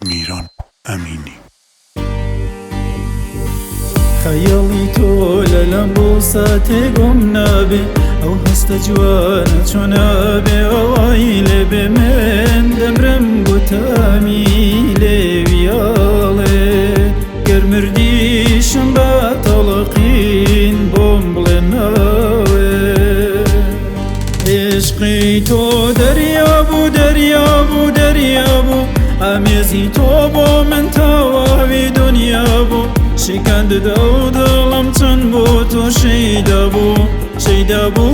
میران امینی. خیالی تو لەلەم بۆ ساتێ گۆم نابێ ئەو هەستە جوانە چۆن نابێ ئەوای لێبێ من دەمرم بۆ تامی لێویاڵێ گەرمردیشم بە تەڵەقین بۆم بڵێ ناوێ عشقی تۆ دەریا بوو دەریا بوو دەریا بوو ئامێزی تۆ بۆ من تەواوی دنیا بوو شکند دو دلم چند بو تو شیدا بو شیدا بو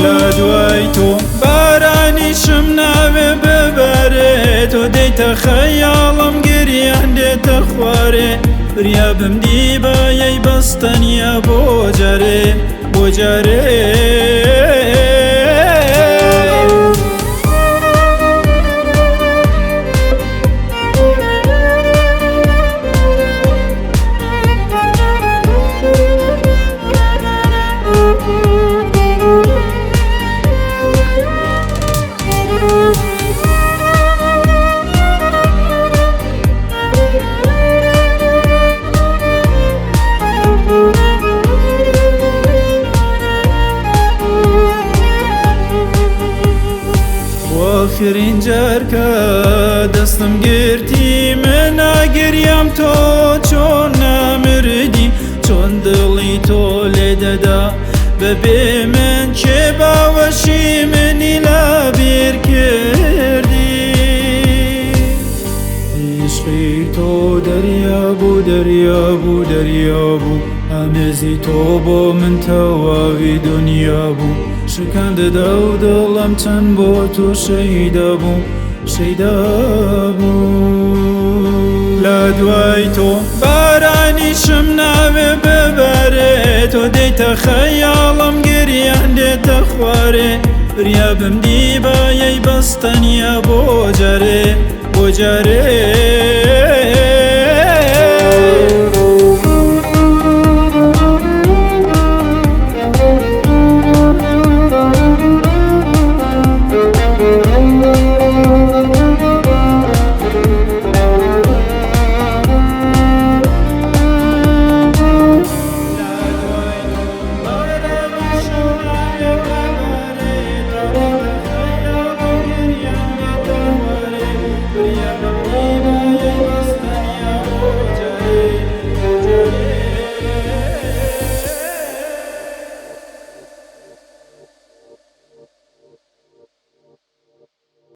لادوای تو بارانیشم ناوه ببره تو دیتا خیالم گریان دیتا خواره ریابم دیبایی بستنیا بو جاره بو جاره آخرین جار که دستم گرتی من اگریم تو چون نمردی چون دلی تو لددا ببی من چه باوشی منی لبیر کردی عشقی تو دریا بو دریا بو دریا بو ئامێزی تۆ بۆ من تەواوی دنیا بوو شکند دەو دڵم چەند بۆ تۆ شەیدا بوو شەیدا بوو لە دوای تۆ بارانیشم ناوێ ببەرێ تۆ دەیتە خەیاڵم گریان دێتە خوارێ ریابم دیبایی بەستەنیا بۆ جارێ بۆ جارێ